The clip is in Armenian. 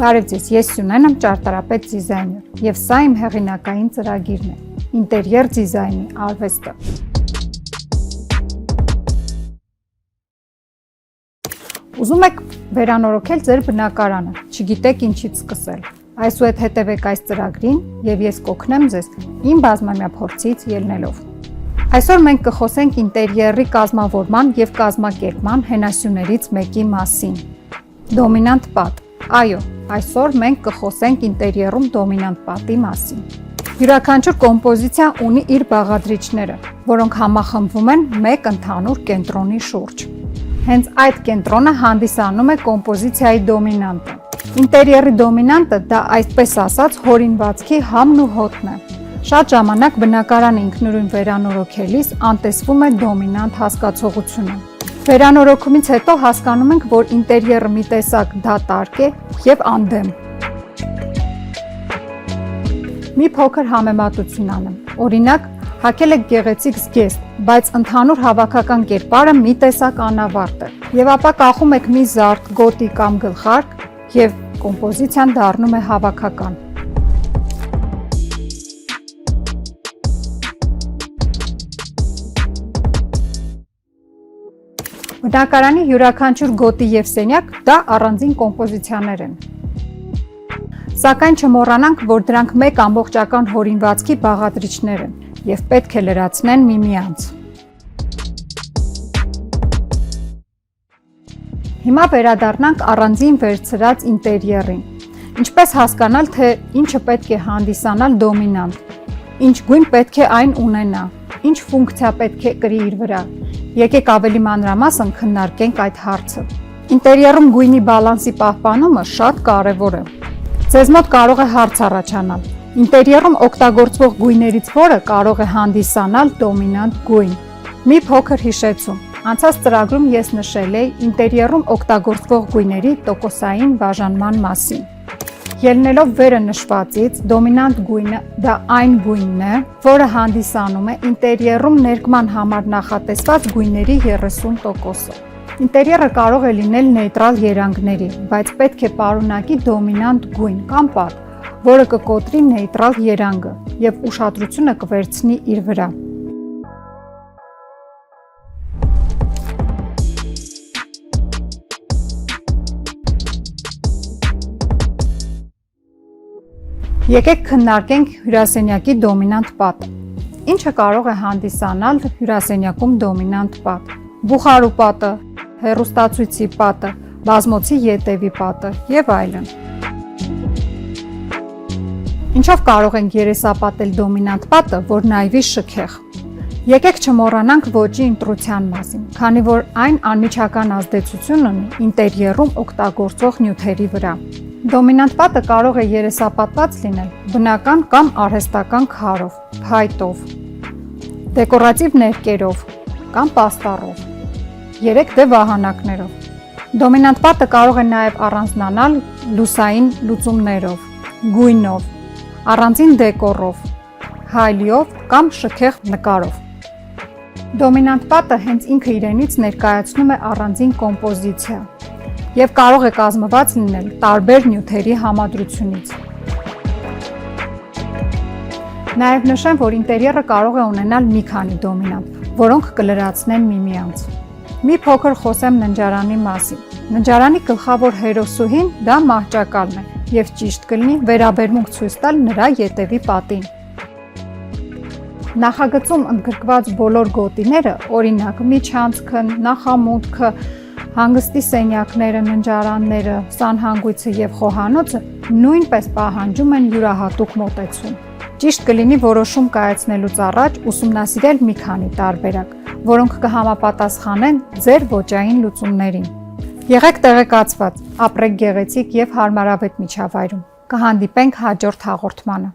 Բարև ձեզ, ես Սյունեն եմ, ճարտարապետ դիզայներ, եւ սա իմ հեղինակային ծրագիրն է՝ ինտերիեր դիզայնի արվեստը։ Ուզում եք վերանորոգել ձեր բնակարանը, չգիտեք ինչից սկսել։ Այսուհետ հետևեք այս ծրագրին եւ ես կօգնեմ ձեզ իմ բազմամյա փորձից ելնելով։ Այսօր մենք կխոսենք ինտերիերի կազմավորման եւ կազմակերպման հենասյուներից մեկի մասին։ Դոմինանտ պատ։ Այո, այսօր մենք կխոսենք ինտերիերում դոմինանտ պատի մասին։ Յուրաքանչյուր կոմպոզիցիա ունի իր բաղադրիչները, որոնք համախմբվում են մեկ ընդհանուր կենտրոնի շուրջ։ Հենց այդ կենտրոնը հանդիսանում է կոմպոզիցիայի դոմինանտը։ Ինտերիերի դոմինանտը դա այսպես ասած հորինվածքի համն ու հոտն է։ Շատ ժամանակ բնակարանը ինքնուրույն վերանորոգելիս անտեսվում է դոմինանտ հասկացողությունը։ Վերանորոգումից հետո հասկանում ենք, որ ինտերիերը մի տեսակ դատարկ է եւ անդեմ։ Մի փոքր համեմատություն անեմ։ Օրինակ, հագել եք գեղեցիկ զգեստ, բայց ընդհանուր հավաքական կերպարը մի տեսակ անավարտ է։ Եվ ապա կախում եք մի զարդ, գոտի կամ գլխարկ եւ կոմպոզիցիան դառնում է հավաքական։ Բնակարանի յուրաքանչյուր գոտի եւ սենյակ դա առանձին կոմպոզիցիաներ են։ Սակայն չմոռանանք, որ դրանք մեկ ամբողջական հորինվածքի բաղադրիչներ են եւ պետք է լրացնեն միմյանց։ Հիմա վերադառնանք առանձին վերցրած ինտերիերին։ Ինչպես հասկանալ, թե ինչը պետք է հանդիսանալ դոմինանտ, ինչ գույն պետք է այն ունենա, ինչ ֆունկցիա պետք է կրի իր վրա։ Եկեք ավելի մանրամասն քննարկենք այդ հարցը։ Ինտերիերում գույնի բալանսի պահպանումը շատ կարևոր է։ Ձեզ մոտ կարող է հարց առաջանալ. ինտերիերում օգտագործվող գույներից որը կարող է հանդիսանալ դոմինանտ գույն։ Մի փոքր հիշեցում։ Անցած ծրագրում ես նշել էի ինտերիերում օգտագործվող գույների տոկոսային բաժանման մասին։ Ելնելով վերը նշվածից, դոմինանտ գույնը դա այն գույնն է, որը հանդիսանում է ինտերիերում ներկման համար նախատեսված գույների 30%-ը։ Ինտերիերը կարող է լինել նեյտրալ երանգների, բայց պետք է պարունակի դոմինանտ գույն կամ պատ, որը կկոտրի նեյտրալ երանգը եւ ուշադրությունը կվերցնի իր վրա։ Եկեք քննարկենք հյուրասենյակի դոմինանտ պատը։ Ինչը կարող է հանդիսանալ հյուրասենյակում դոմինանտ պատ։ Բուխարու պատը, հեռուստացույցի պատը, բազմոցի ետևի պատը եւ այլն։ Ինչով կարող ենք երեսապատել դոմինանտ պատը, որ նայվի շքեղ։ Եկեք չմոռանանք ոճի ընտրության մասին, քանի որ այն անմիջական ազդեցություն ունի ինտերիերում օգտագործվող նյութերի վրա։ Դոմինանտ պատը կարող է երեսապատված լինել բնական կամ արհեստական քարով, փայտով, դեկորատիվ ներկերով կամ պաստառով, 3D վահանակներով։ Դոմինանտ պատը կարող է նաև առանձնանալ լուսային լուծումներով, գույնով, առանձին դեկորով, հայլիով կամ շքեղ նկարով։ Դոմինանտ պատը հենց ինքը իրենից ներկայացնում է առանձին կոմպոզիցիա եւ կարող է կազմված լինել տարբեր նյութերի համադրությունից։ Նաեւ նշեմ, որ ինտերիերը կարող է ունենալ մի քանի դոմինանտ, որոնք կլրացնեն միմյանց։ Մի փոքր խոսեմ ննջարանի մասին։ Ննջարանի գլխավոր հերոսուհին դա մահճակալն է եւ ճիշտ կլինի վերաբերմունք ցույց տալ նրա ետևի պատին։ Նախագծում ընդգրկված բոլոր գոտիները, օրինակ միջանցքը, նախամուտքը, հանգստի սենյակները, ննջարանները, սանհանգույցը եւ խոհանոցը նույնպես պահանջում են յուրահատուկ մոտեցում։ Ճիշտ կլինի որոշում կայացնելուց առաջ ուսումնասիրել մի քանի տարբերակ, որոնք կհամապատասխանեն ձեր ոճային լուծումներին։ Եղեք տեղեկացված, ապրեք գեղեցիկ եւ հարմարավետ միջավայրում։ Կհանդիպենք հաջորդ հաղորդմանը։